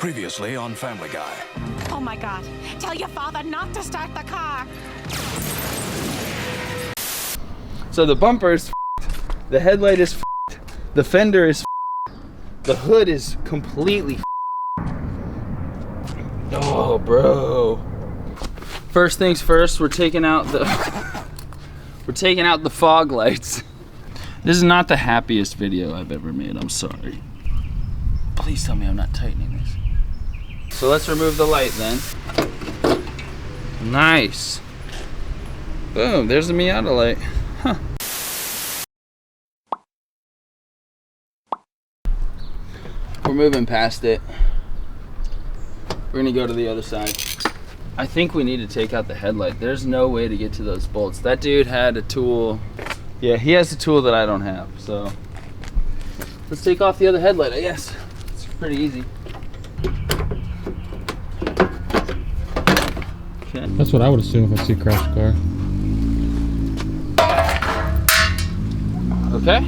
Previously on Family Guy. Oh my God. Tell your father not to start the car. So the bumper is f***ed, the headlight is f***ed, the fender is f***ed, the hood is completely f***ed. Oh, bro. First things first, we're taking out the fog lights. This is not the happiest video I've ever made, I'm sorry. Please tell me I'm not tightening this. So let's remove the light then. Nice. Boom, there's the Miata light. Huh. We're moving past it. We're gonna go to the other side. I think we need to take out the headlight. There's no way to get to those bolts. That dude had a tool. Yeah, he has a tool that I don't have, so. Let's take off the other headlight, I guess. It's pretty easy. Okay. That's what I would assume if I see a crashed car. Okay.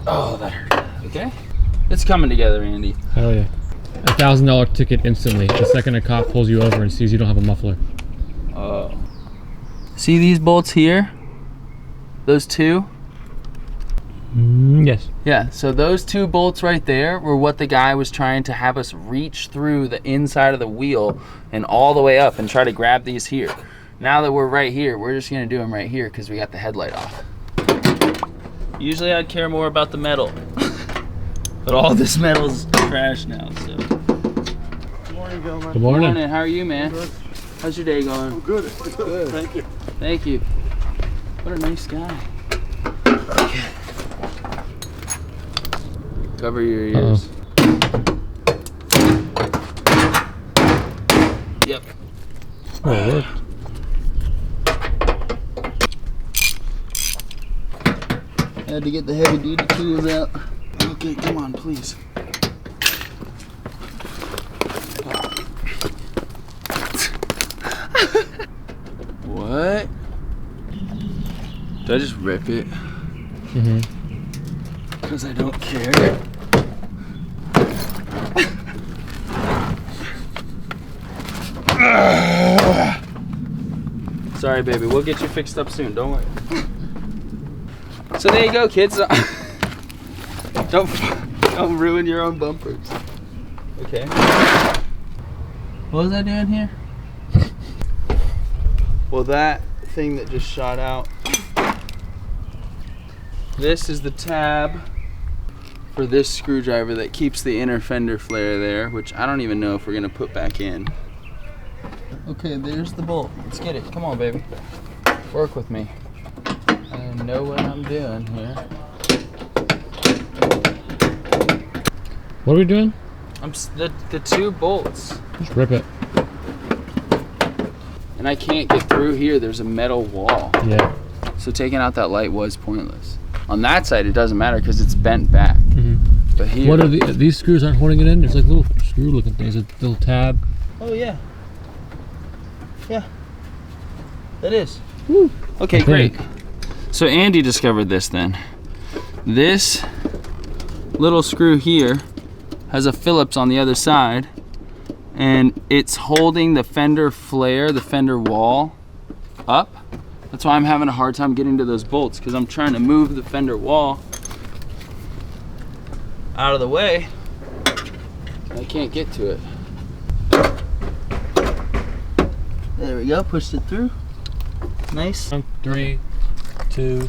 Oh, that hurt. Okay. It's coming together, Andy. Hell yeah. $1,000 ticket instantly. The second a cop pulls you over and sees you don't have a muffler. Oh. See these bolts here? Those two? Yes. Yeah, so those two bolts right there were what the guy was trying to have us reach through the inside of the wheel and all the way up and try to grab these here. Now that we're right here, we're just gonna do them right here because we got the headlight off. Usually I'd care more about the metal, but all this metal's trash now, so. Good morning, gentlemen. Good morning. Good morning, how are you, man? Good. How's your day going? I'm good. Good. Thank you. Thank you. What a nice guy. Okay. Cover your ears. Yep. Oh, it worked. Had to get the heavy duty tools out. Okay, come on, please. What? Did I just rip it? Mm-hmm. Because I don't care. Sorry, baby. We'll get you fixed up soon. Don't worry. So there you go, kids. Don't ruin your own bumpers. Okay. What was I doing here? Well, that thing that just shot out. This is the tab for this screwdriver that keeps the inner fender flare there, which I don't even know if we're gonna put back in. Okay, there's the bolt. Let's get it. Come on, baby. Work with me. I know what I'm doing here. What are we doing? The two bolts. Just rip it. And I can't get through here. There's a metal wall. Yeah. So taking out that light was pointless. On that side, it doesn't matter because it's bent back. Mm-hmm. But here. What are these screws aren't holding it in? There's like little screw-looking things, a little tab. Oh yeah. Yeah. That is. Woo. Okay, I think. great. So Andy discovered this then. This little screw here has a Phillips on the other side, and it's holding the fender flare, the fender wall up. That's why I'm having a hard time getting to those bolts, because I'm trying to move the fender wall out of the way. I can't get to it. There we go, pushed it through. Nice. 3, 2,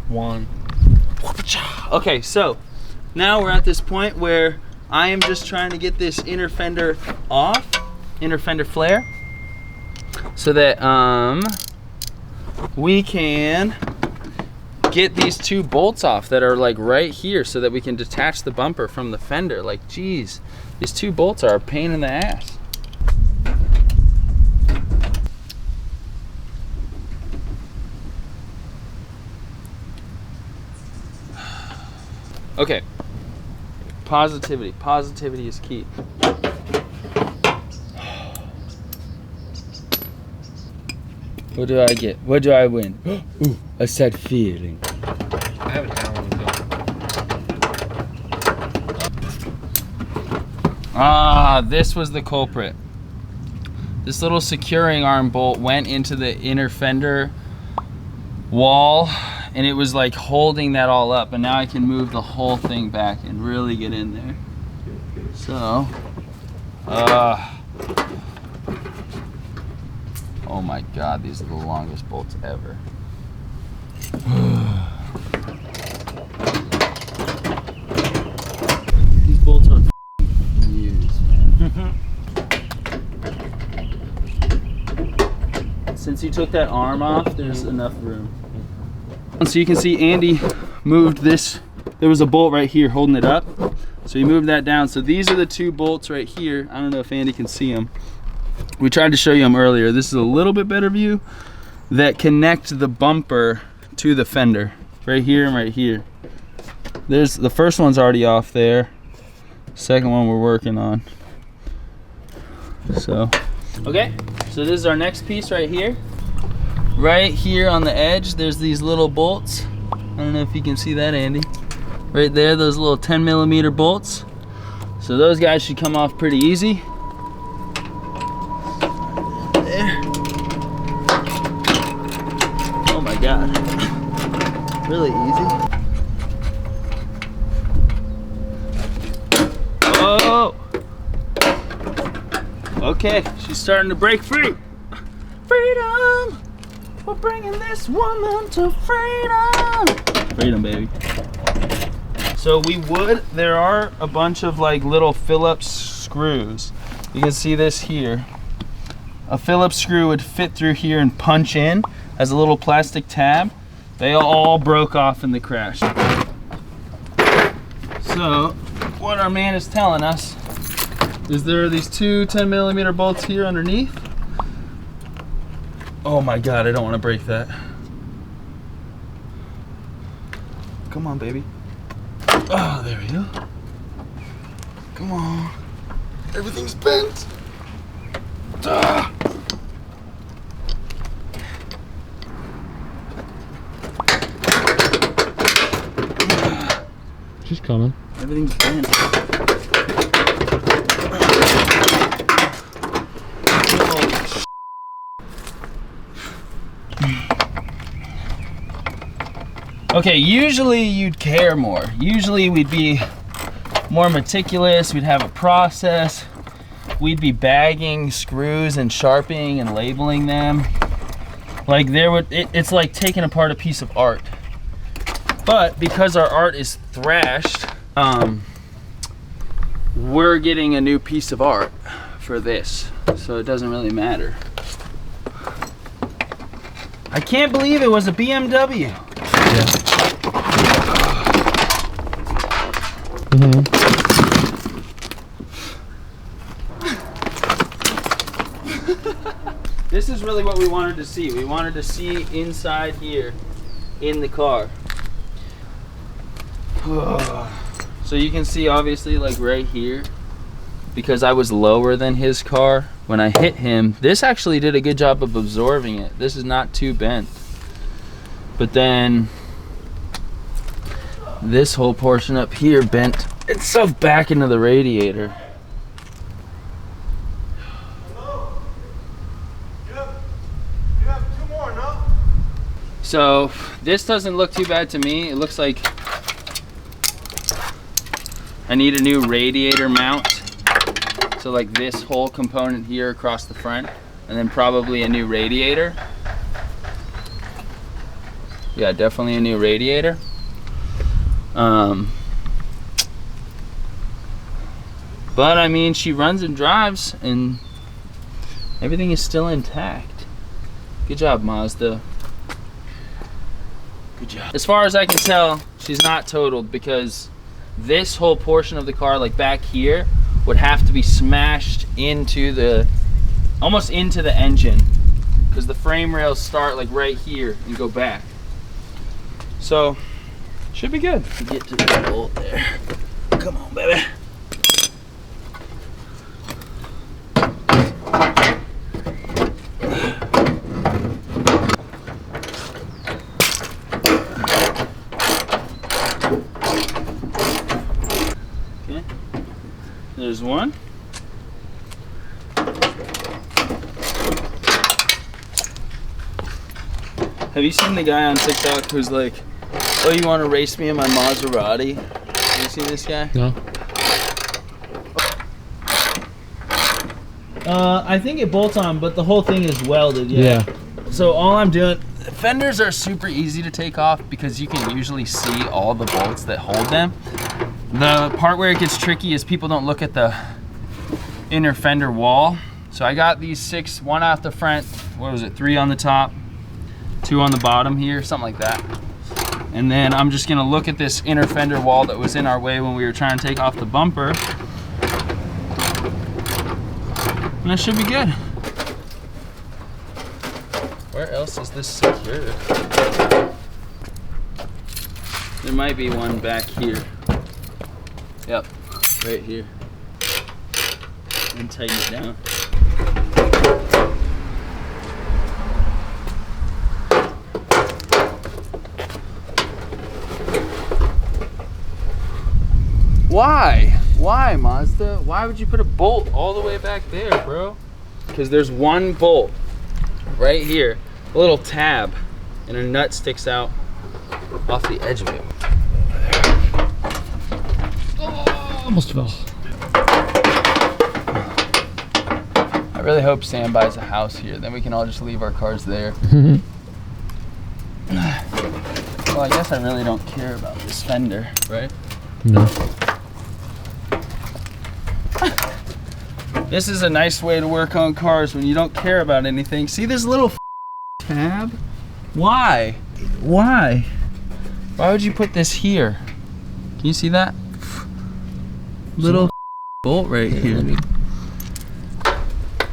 1. Okay, so now we're at this point where I am just trying to get this inner fender off, inner fender flare, so that we can get these two bolts off that are like right here, so that we can detach the bumper from the fender. Like, geez, these two bolts are a pain in the ass. Okay, positivity. Positivity is key. What do I get? What do I win? Ooh, a sad feeling. I have a talent. Ah, this was the culprit. This little securing arm bolt went into the inner fender wall and it was like holding that all up, and now I can move the whole thing back and really get in there. So, oh my God, these are the longest bolts ever. These bolts are used, man. Since you took that arm off, there's enough room. So you can see Andy moved this. There was a bolt right here holding it up. So he moved that down. So these are the two bolts right here. I don't know if Andy can see them. We tried to show you them earlier. This is a little bit better view, that connect the bumper to the fender. Right here and right here. There's the first one's already off there. Second one we're working on. So, okay. So this is our next piece right here. Right here on the edge, there's these little bolts. I don't know if you can see that, Andy. Right there, those little 10mm bolts. So those guys should come off pretty easy. There. Oh my God. Really easy. Oh! Okay, she's starting to break free. Freedom! We're bringing this woman to freedom! Freedom, baby. So there are a bunch of like little Phillips screws. You can see this here. A Phillips screw would fit through here and punch in as a little plastic tab. They all broke off in the crash. So, what our man is telling us is there are these two 10mm bolts here underneath. Oh my God, I don't want to break that. Come on, baby. Oh, there we go. Come on. Everything's bent. Ah. She's coming. Everything's bent. Okay, usually you'd care more. Usually we'd be more meticulous, we'd have a process. We'd be bagging screws and sharpening and labeling them. Like it's like taking apart a piece of art. But because our art is thrashed, we're getting a new piece of art for this. So it doesn't really matter. I can't believe it was a BMW. Yeah. Mm-hmm. This is really what we wanted to see. We wanted to see inside here in the car. So you can see obviously like right here, because I was lower than his car, when I hit him, this actually did a good job of absorbing it. This is not too bent. But then this whole portion up here bent itself back into the radiator. You have two more, no? So this doesn't look too bad to me. It looks like I need a new radiator mount. So like this whole component here across the front, and then probably a new radiator. Yeah, definitely a new radiator. But I mean, she runs and drives and everything is still intact. Good job, Mazda. Good job. As far as I can tell, she's not totaled because this whole portion of the car, like back here, would have to be smashed into the, almost into the engine, because the frame rails start like right here and go back. So, should be good to get to the bolt there. Come on, baby. There's one. Have you seen the guy on TikTok who's like, oh, you want to race me in my Maserati? Have you seen this guy? No. I think it bolts on, but the whole thing is welded. Yeah. So all I'm doing, fenders are super easy to take off because you can usually see all the bolts that hold them. The part where it gets tricky is people don't look at the inner fender wall. So I got these 6, 1 out the front, what was it, 3 on the top, 2 on the bottom here, something like that. And then I'm just gonna look at this inner fender wall that was in our way when we were trying to take off the bumper. And that should be good. Where else is this secured? There might be one back here. Yep, right here. And tighten it down. Why? Why, Mazda? Why would you put a bolt all the way back there, bro? Because there's one bolt right here, a little tab, and a nut sticks out off the edge of it. Oh, almost fell. I really hope Sam buys a house here. Then we can all just leave our cars there. Well, I guess I really don't care about this fender, right? No. This is a nice way to work on cars when you don't care about anything. See this little tab? Why? Why? Why would you put this here? Can you see that? Little bolt right here.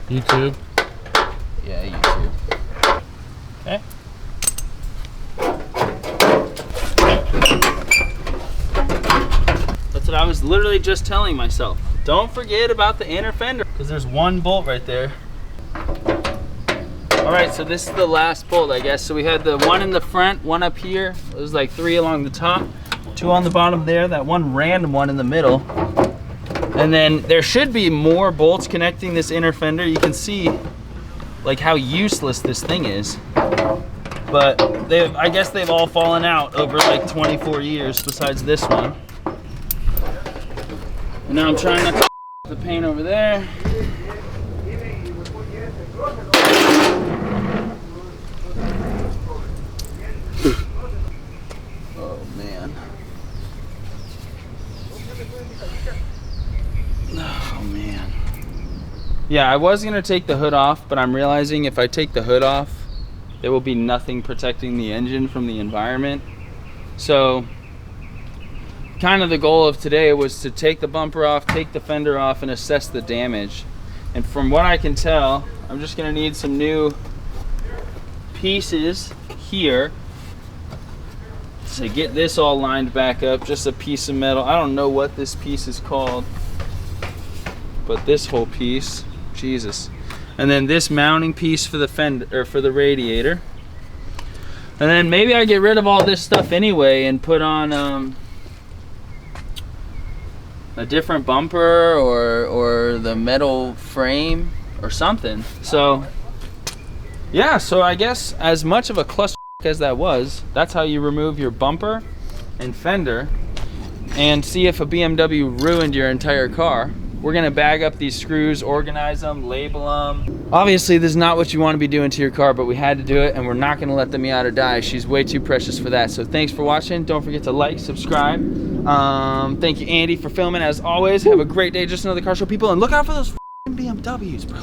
YouTube. Yeah, YouTube. Okay. That's what I was literally just telling myself. Don't forget about the inner fender, because there's one bolt right there. All right, so this is the last bolt, I guess. So we had the one in the front, one up here. It was like 3 along the top, 2 on the bottom there, that one random one in the middle. And then there should be more bolts connecting this inner fender. You can see like how useless this thing is. But I guess they've all fallen out over like 24 years besides this one. And now I'm trying not to the paint over there. Oh man. Oh man. Yeah, I was gonna take the hood off, but I'm realizing if I take the hood off, there will be nothing protecting the engine from the environment. So kind of the goal of today was to take the bumper off, take the fender off, and assess the damage. And from what I can tell, I'm just gonna need some new pieces here to get this all lined back up. Just a piece of metal. I don't know what this piece is called, but this whole piece, Jesus. And then this mounting piece for the fender, or for the radiator. And then maybe I get rid of all this stuff anyway and put on a different bumper or the metal frame or something. So yeah, so I guess as much of a cluster as that was, that's how you remove your bumper and fender and see if a BMW ruined your entire car. We're gonna bag up these screws, organize them, label them. Obviously this is not what you want to be doing to your car, but we had to do it, and we're not gonna let the Miata die. She's way too precious for that. So thanks for watching. Don't forget to like, subscribe. Thank you, Andy, for filming as always. Have a great day. Just another car show, people, and look out for those BMWs, bro.